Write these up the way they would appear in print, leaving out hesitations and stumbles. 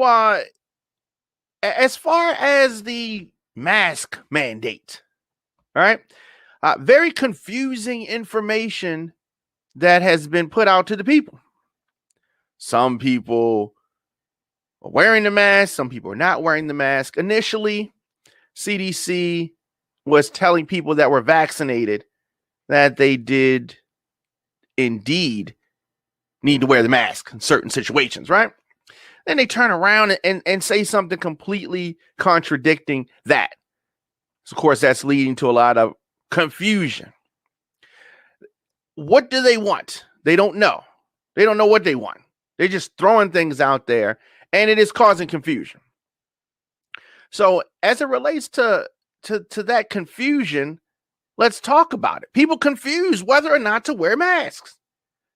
Well, as far as the mask mandate, all right, very confusing information that has been put out to the people. Some people are wearing the mask, some people are not wearing the mask. Initially, CDC was telling people that were vaccinated that they did indeed need to wear the mask in certain situations, right? Then they turn around and say something completely contradicting that. So, of course, that's leading to a lot of confusion. What do they want? They don't know. They don't know what they want. They're just throwing things out there, and it is causing confusion. So, as it relates to that confusion, let's talk about it. People confuse whether or not to wear masks.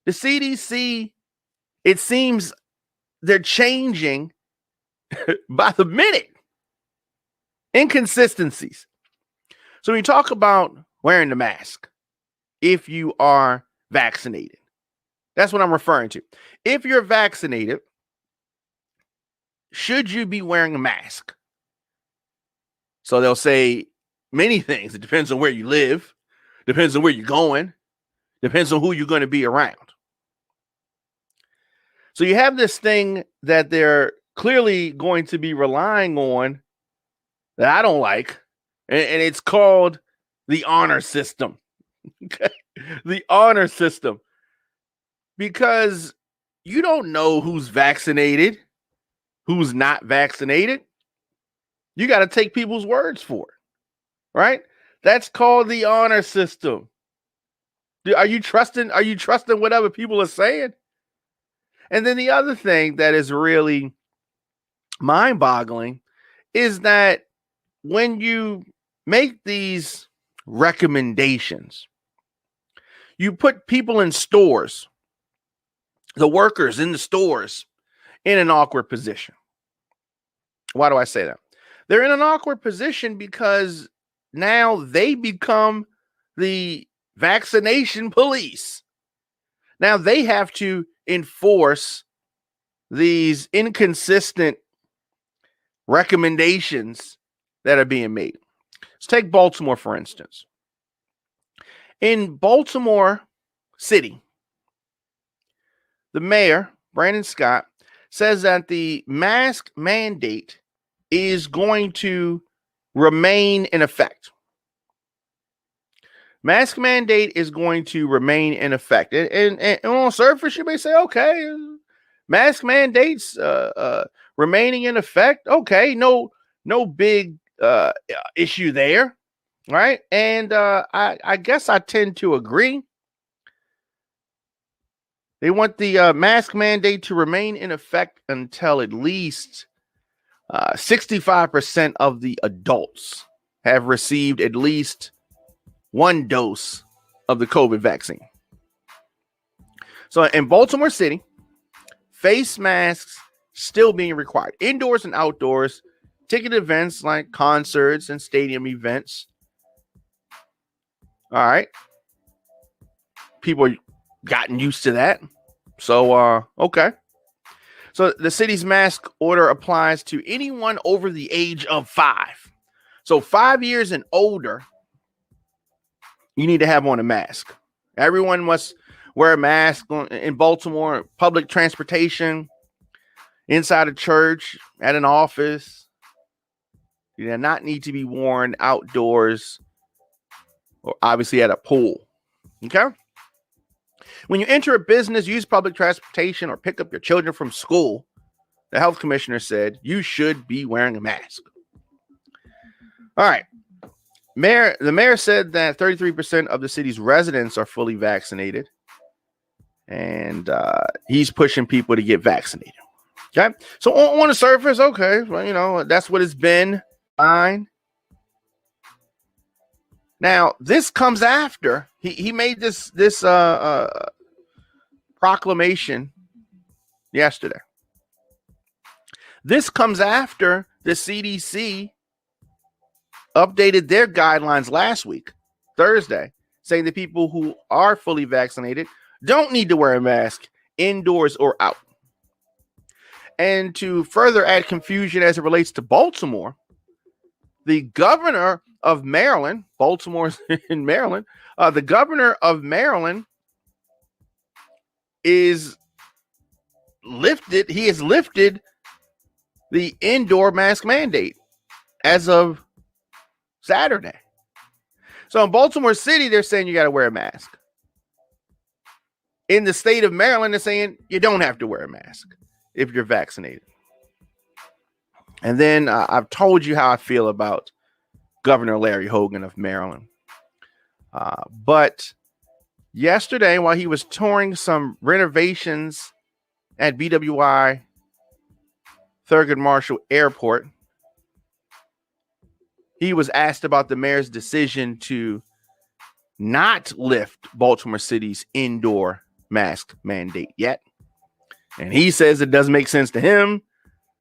The CDC, it seems they're changing by the minute. Inconsistencies. So when you talk about wearing the mask, if you are vaccinated, that's what I'm referring to. If you're vaccinated, should you be wearing a mask? So they'll say many things. It depends on where you live, depends on where you're going, depends on who you're going to be around. So you have this thing that they're clearly going to be relying on that I don't like, and it's called the honor system. Okay? The honor system. Because you don't know who's vaccinated, who's not vaccinated. You got to take people's words for it, right? That's called the honor system. Are you trusting whatever people are saying? And then the other thing that is really mind-boggling is that when you make these recommendations, you put people in stores, the workers in the stores, in an awkward position. Why do I say that? They're in an awkward position because now they become the vaccination police. Now they have to enforce these inconsistent recommendations that are being made. Let's take Baltimore, for instance. In Baltimore City, the mayor, Brandon Scott, says that the mask mandate is going to remain in effect. Mask mandate is going to remain in effect. And on surface, you may say, okay, mask mandates remaining in effect. Okay, no big issue there, right? And I guess I tend to agree. They want the mask mandate to remain in effect until at least 65% of the adults have received at least one dose of the COVID vaccine. So in Baltimore City, face masks still being required, indoors and outdoors, ticket events like concerts and stadium events. All right. People gotten used to that. So, okay. So the city's mask order applies to anyone over the age of 5. So 5 years and older, you need to have on a mask. Everyone must wear a mask in Baltimore, public transportation, inside a church, at an office. You do not need to be worn outdoors or obviously at a pool. Okay? When you enter a business, use public transportation, or pick up your children from school, the health commissioner said you should be wearing a mask. All right. The mayor said that 33% of the city's residents are fully vaccinated, and he's pushing people to get vaccinated. Okay. So on the surface, okay, well, that's what it's been. Fine. Now, this comes after he made this proclamation yesterday. This comes after the CDC updated their guidelines last week, Thursday, saying that people who are fully vaccinated don't need to wear a mask indoors or out. And to further add confusion as it relates to Baltimore, the governor of Maryland, Baltimore's in Maryland, the governor of Maryland is lifted. He has lifted the indoor mask mandate as of Saturday. So in Baltimore City, they're saying you got to wear a mask. In the state of Maryland, they're saying you don't have to wear a mask if you're vaccinated. And then I've told you how I feel about Governor Larry Hogan of Maryland. But yesterday, while he was touring some renovations at BWI Thurgood Marshall Airport, he was asked about the mayor's decision to not lift Baltimore City's indoor mask mandate yet. And he says it doesn't make sense to him.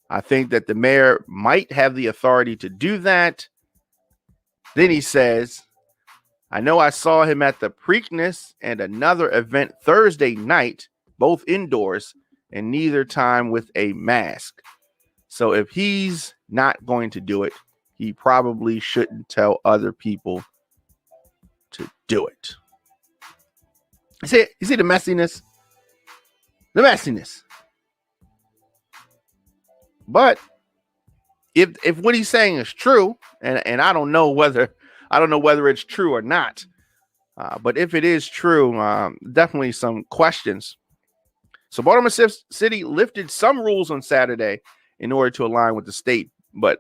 I think that the mayor might have the authority to do that. Then he says, I know I saw him at the Preakness and another event Thursday night, both indoors, and neither time with a mask. So if he's not going to do it, he probably shouldn't tell other people to do it. You see the messiness? The messiness. But if what he's saying is true, and I don't know whether it's true or not, but if it is true, definitely some questions. So Baltimore City lifted some rules on Saturday in order to align with the state, but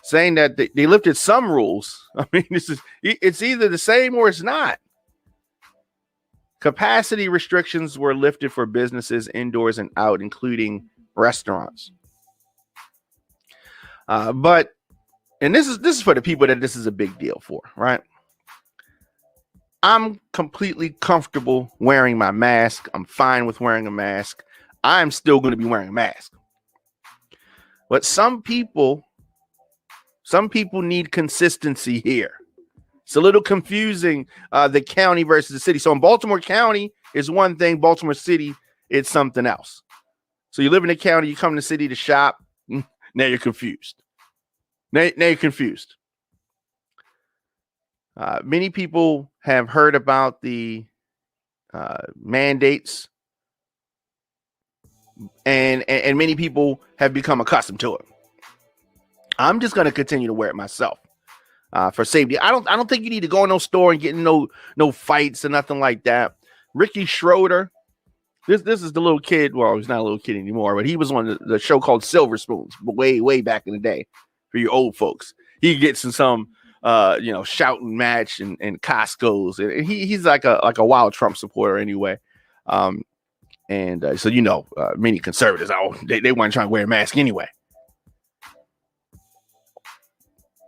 saying that they lifted some rules, I mean, it's either the same or it's not. Capacity restrictions were lifted for businesses indoors and out, including restaurants. But this is for the people that this is a big deal for, right? I'm completely comfortable wearing my mask. I'm fine with wearing a mask. I'm still going to be wearing a mask. But some people need consistency here. It's a little confusing, the county versus the city. So in Baltimore County is one thing, Baltimore City is something else. So you live in the county, you come to the city to shop, now you're confused. Now you're confused. Many people have heard about the mandates, and many people have become accustomed to it. I'm just going to continue to wear it myself for safety. I don't think you need to go in no store and get in no fights or nothing like that. Ricky Schroeder, this is the little kid. Well, he's not a little kid anymore, but he was on the show called Silver Spoons way back in the day. For you old folks, he gets in some shouting match and Costco's, and he's like a wild Trump supporter anyway. So many conservatives, they weren't trying to wear a mask anyway.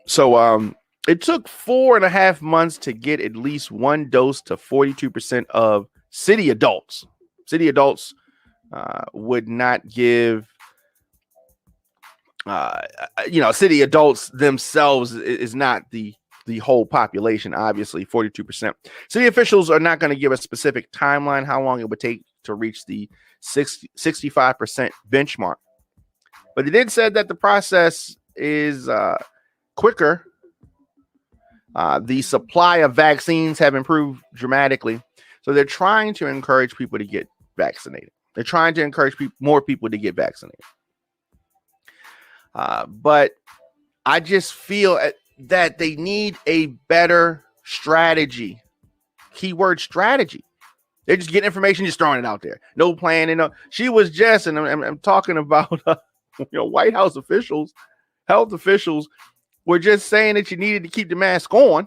So it took 4.5 months to get at least one dose to 42% of city adults. City adults would not give. City adults themselves is not the whole population, obviously, 42%. City officials are not going to give a specific timeline how long it would take to reach the 65% benchmark. But they did say that the process is quicker. The supply of vaccines have improved dramatically. So they're trying to encourage people to get vaccinated. They're trying to encourage more people to get vaccinated. But I just feel that they need a better strategy. Keyword strategy. They're just getting information, just throwing it out there. No plan. And she was just, and I'm talking about, White House officials, health officials were just saying that you needed to keep the mask on,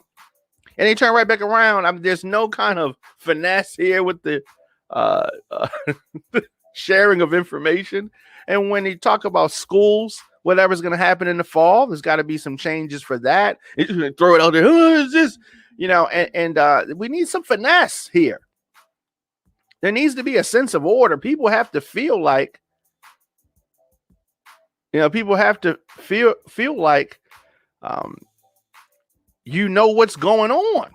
and they turn right back around. There's no kind of finesse here with the sharing of information. And when they talk about schools, whatever's going to happen in the fall, there's got to be some changes for that. It's going to throw it out there. Who is this? And we need some finesse here. There needs to be a sense of order. People have to feel like, what's going on.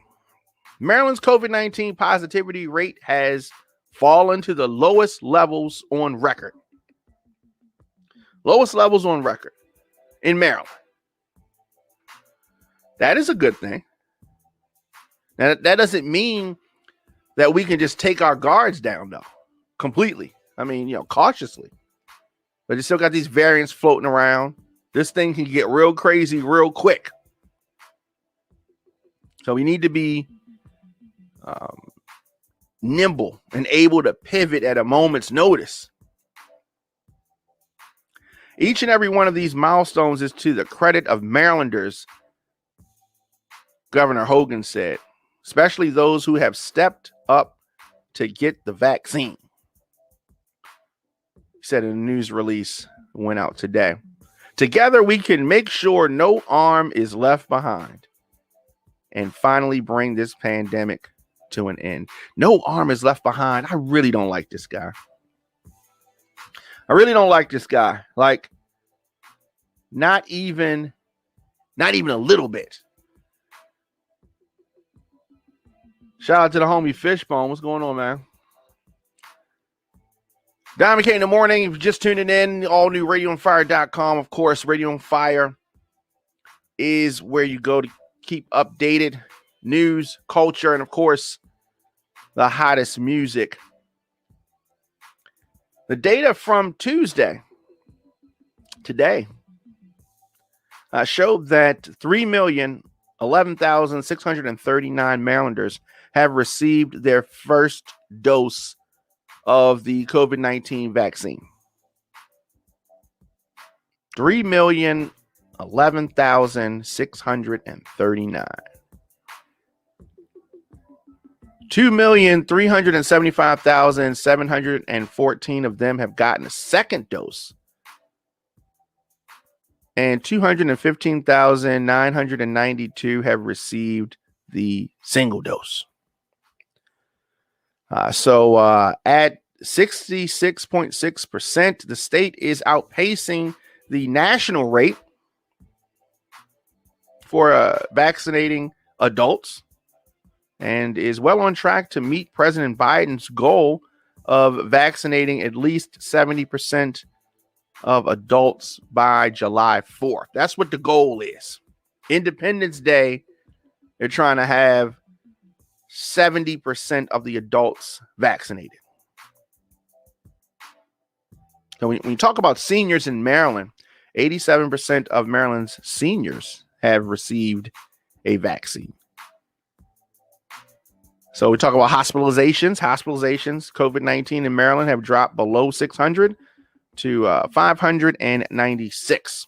Maryland's COVID-19 positivity rate has fallen to the lowest levels on record. Lowest levels on record in Maryland. That is a good thing. Now, that doesn't mean that we can just take our guards down, though, completely. I mean, cautiously. But you still got these variants floating around. This thing can get real crazy real quick. So we need to be nimble and able to pivot at a moment's notice. Each and every one of these milestones is to the credit of Marylanders, Governor Hogan said, especially those who have stepped up to get the vaccine. He said in a news release went out today. Together, we can make sure no arm is left behind and finally bring this pandemic to an end. No arm is left behind. I really don't like this guy. Like, not even a little bit. Shout out to the homie Fishbone. What's going on, man? Diamond K in the morning. If you're just tuning in, all new radioonfire.com. Of course, Radio on Fire is where you go to keep updated news, culture, and of course, the hottest music. The data from Tuesday, today, showed that 3,011,639 Marylanders have received their first dose of the COVID-19 vaccine. 3,011,639. 2,375,714 of them have gotten a second dose, and 215,992 have received the single dose. So at 66.6%, the state is outpacing the national rate for vaccinating adults and is well on track to meet President Biden's goal of vaccinating at least 70% of adults by July 4th. That's what the goal is. Independence Day, they're trying to have 70% of the adults vaccinated. So when you talk about seniors in Maryland, 87% of Maryland's seniors have received a vaccine. So we talk about hospitalizations. COVID-19 in Maryland have dropped below 600 to 596.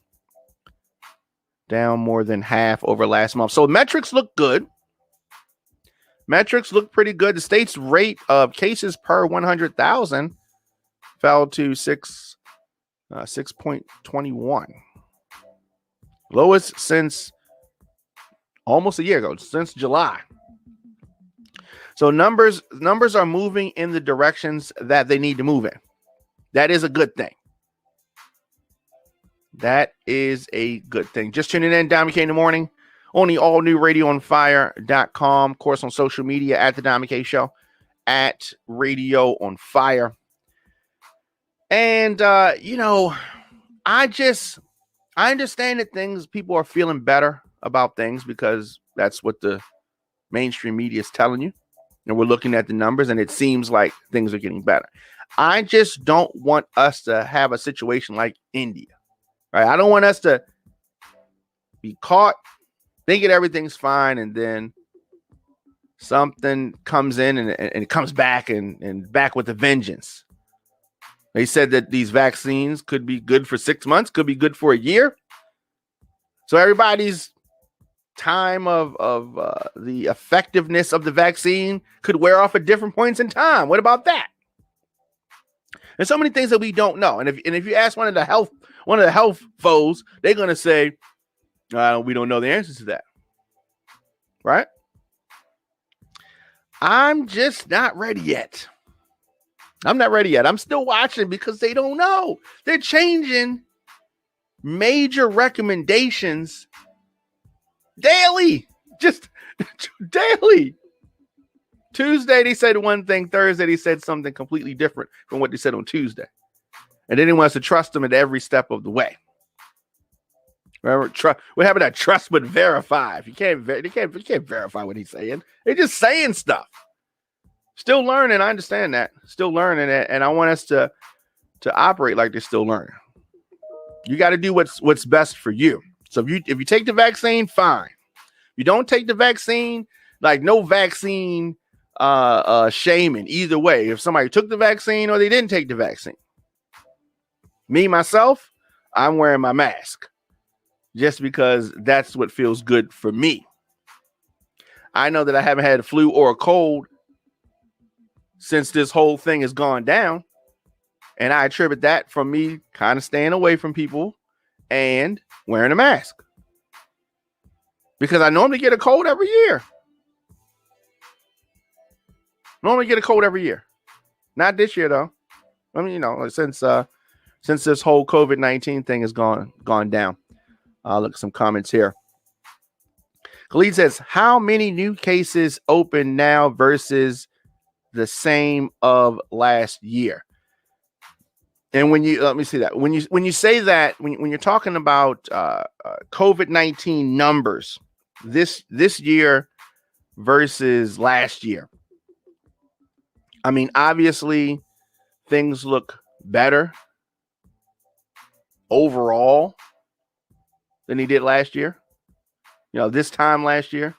Down more than half over last month. So metrics look good. Metrics look pretty good. The state's rate of cases per 100,000 fell to 6.21. Lowest since almost a year ago, since July. So numbers are moving in the directions that they need to move in. That is a good thing. Just tuning in, Diamond K in the morning. On the all-new radioonfire.com. Of course, on social media, at the Diamond K Show, at Radio on Fire. And, I understand that people are feeling better about things because that's what the mainstream media is telling you. And we're looking at the numbers, and it seems like things are getting better. I just don't want us to have a situation like India. Right? I don't want us to be caught thinking everything's fine, and then something comes in and it comes back and back with a vengeance. They said that these vaccines could be good for 6 months, could be good for a year. So everybody's time of the effectiveness of the vaccine could wear off at different points in time. What about that? There's so many things that we don't know. And if you ask one of the health foes, they're gonna say, we don't know the answers to that. Right? I'm just not ready yet. I'm still watching because they don't know. They're changing major recommendations daily. Just daily. Tuesday, they said one thing. Thursday, they said something completely different from what they said on Tuesday. And then he wants to trust him at every step of the way. Remember, what happened to trust but verify? If you can't verify what he's saying. They're just saying stuff. Still learning. I understand that. Still learning it, and I want us to operate like they're still learning. You got to do what's best for you. So if you take the vaccine, fine. If you don't take the vaccine, like no vaccine shaming either way. If somebody took the vaccine or they didn't take the vaccine. Me, myself, I'm wearing my mask just because that's what feels good for me. I know that I haven't had a flu or a cold since this whole thing has gone down. And I attribute that from me kind of staying away from people and wearing a mask. Because I normally get a cold every year. Normally get a cold every year. Not this year, though. I mean, since this whole COVID-19 thing has gone down. Look at some comments here. Khalid says, how many new cases open now versus the same of last year? And when you let me see that when you say that when you're talking about COVID-19 numbers this year versus last year, I mean, obviously things look better overall than he did last year. This time last year.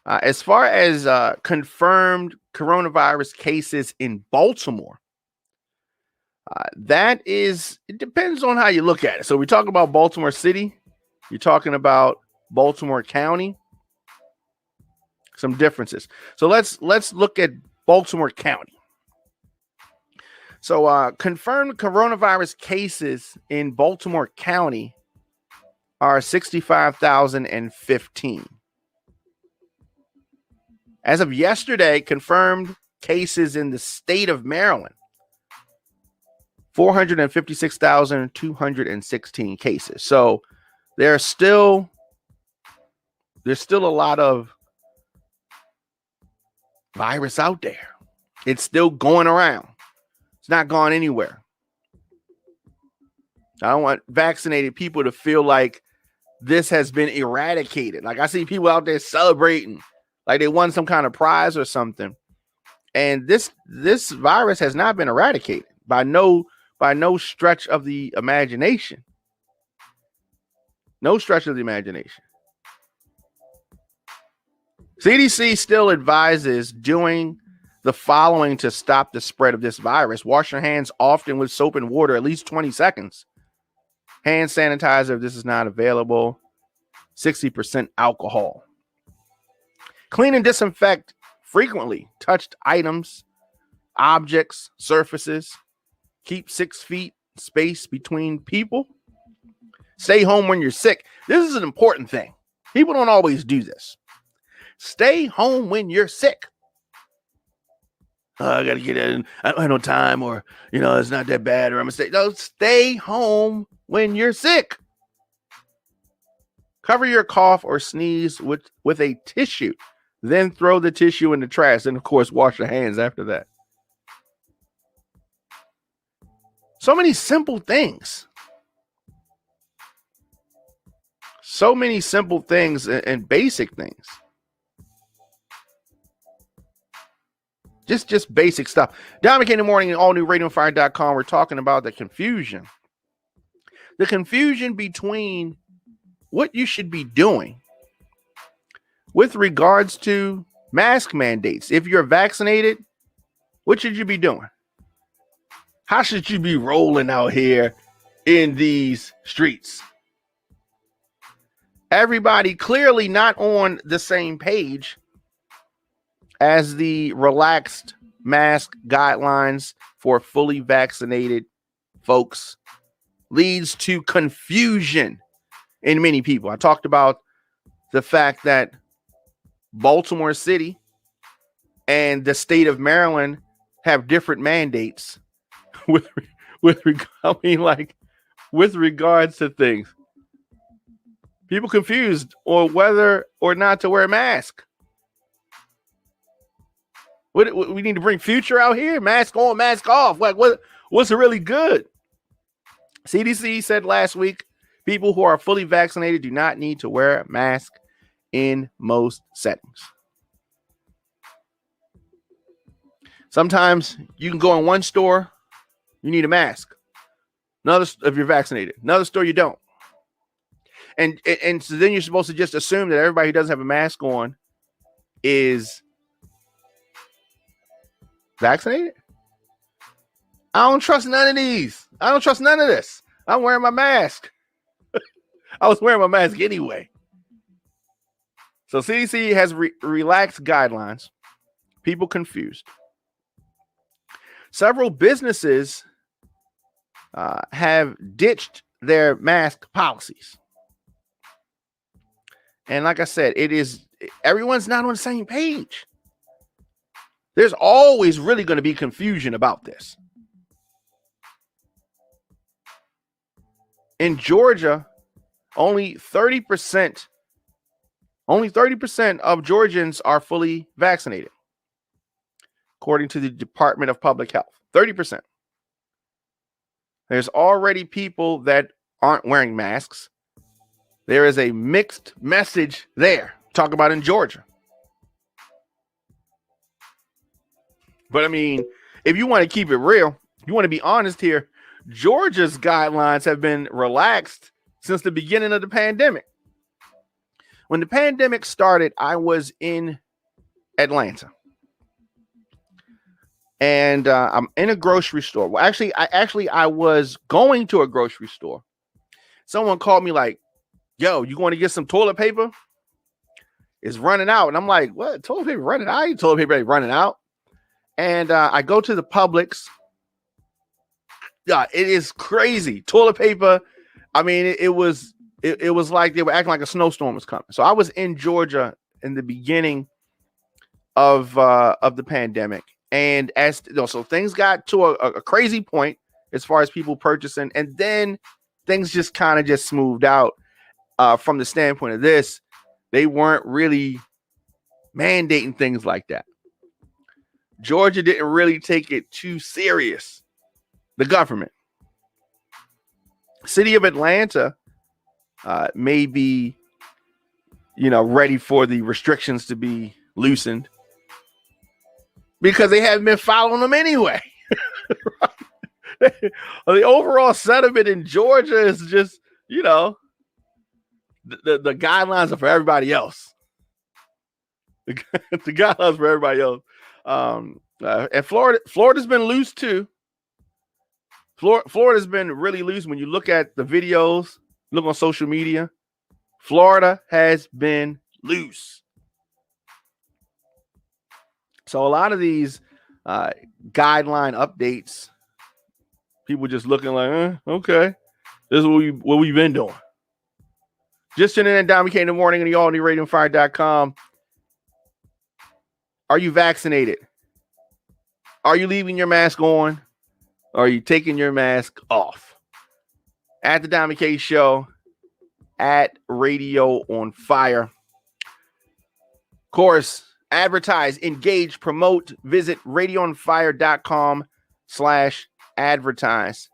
As far as confirmed coronavirus cases in Baltimore. It depends on how you look at it. So we're talking about Baltimore City. You're talking about Baltimore County. Some differences. So let's look at Baltimore County. So confirmed coronavirus cases in Baltimore County are 65,015. As of yesterday, confirmed cases in the state of Maryland, 456,216 cases. So there's still a lot of virus out there. It's still going around. It's not gone anywhere. I don't want vaccinated people to feel like this has been eradicated. Like I see people out there celebrating like they won some kind of prize or something. And this virus has not been eradicated by no stretch of the imagination. No stretch of the imagination. CDC still advises doing the following to stop the spread of this virus. Wash your hands often with soap and water, at least 20 seconds. Hand sanitizer, if this is not available, 60% alcohol. Clean and disinfect frequently touched items, objects, surfaces. Keep 6 feet space between people. Stay home when you're sick. This is an important thing. People don't always do this. Stay home when you're sick. I got to get in. I don't have no time, or, it's not that bad, or I'm going to stay. No, stay home when you're sick. Cover your cough or sneeze with a tissue. Then throw the tissue in the trash. And, of course, wash your hands after that. So many simple things. So many simple things and basic things. Just basic stuff. Diamondk in the morning and allnewradionfire.com. We're talking about the confusion. The confusion between what you should be doing with regards to mask mandates. If you're vaccinated, what should you be doing? How should you be rolling out here in these streets? Everybody clearly not on the same page as the relaxed mask guidelines for fully vaccinated folks leads to confusion in many people. I talked about the fact that Baltimore City and the state of Maryland have different mandates with regards to things. People confused on whether or not to wear a mask. We need to bring Future out here. Mask on, mask off. Like what What's really good? CDC said last week, people who are fully vaccinated do not need to wear a mask in most settings. Sometimes you can go in one store, you need a mask. Another, if you're vaccinated, another store you don't. And so then you're supposed to just assume that everybody who doesn't have a mask on is vaccinated. I don't trust none of these. I don't trust none of this. I'm wearing my mask. I was wearing my mask anyway. So CDC has relaxed guidelines. People confused. Several businesses have ditched their mask policies. And like I said, everyone's not on the same page. There's always really going to be confusion about this. In Georgia, only 30% of Georgians are fully vaccinated, according to the Department of Public Health. 30%. There's already people that aren't wearing masks. There is a mixed message there. Talk about in Georgia. But I mean, if you want to keep it real, you want to be honest here, Georgia's guidelines have been relaxed since the beginning of the pandemic. When the pandemic started, I was in Atlanta. And I'm in a grocery store. Well, I was going to a grocery store. Someone called me like, yo, you want to get some toilet paper? It's running out. And I'm like, what? Toilet paper running out? You toilet paper ain't running out. And I go to the Publix. Yeah, it is crazy. Toilet paper. I mean, it was like they were acting like a snowstorm was coming. So I was in Georgia in the beginning of the pandemic. And so things got to a crazy point as far as people purchasing, and then things just kind of just smoothed out from the standpoint of this. They weren't really mandating things like that. Georgia didn't really take it too serious. The government. City of Atlanta may be, ready for the restrictions to be loosened, because they haven't been following them anyway. The overall sentiment in Georgia is just, the guidelines are for everybody else. The guidelines for everybody else. And Florida's been loose too. Florida's been really loose. When you look at the videos, look on social media, Florida has been loose. So a lot of these guideline updates, people just looking like, okay, this is what we've been doing. Just tuning in, Diamond K in the morning on the allnewradionfire.com. Are you vaccinated? Are you leaving your mask on? Or are you taking your mask off? At the Diamond K Show, at Radio on Fire. Of course, advertise, engage, promote. Visit radioonfire.com/advertise.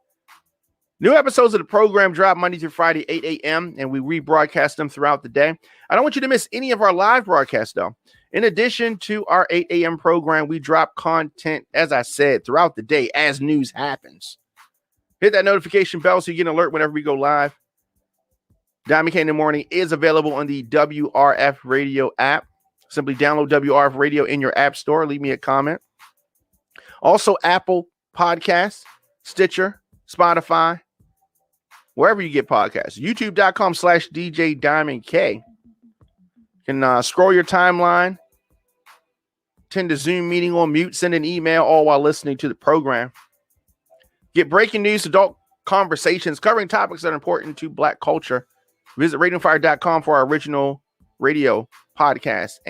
New episodes of the program drop Monday through Friday, 8 a.m., and we rebroadcast them throughout the day. I don't want you to miss any of our live broadcasts, though. In addition to our 8 a.m. program, we drop content, as I said, throughout the day as news happens. Hit that notification bell so you get an alert whenever we go live. Diamond K in the Morning is available on the WRF Radio app. Simply download WRF Radio in your app store. Leave me a comment. Also, Apple Podcasts, Stitcher, Spotify, wherever you get podcasts. YouTube.com/djdiamondk. You can scroll your timeline, tend to Zoom meeting on mute, send an email, all while listening to the program. Get breaking news, adult conversations covering topics that are important to Black culture. Visit radioonfire.com for our original radio podcast.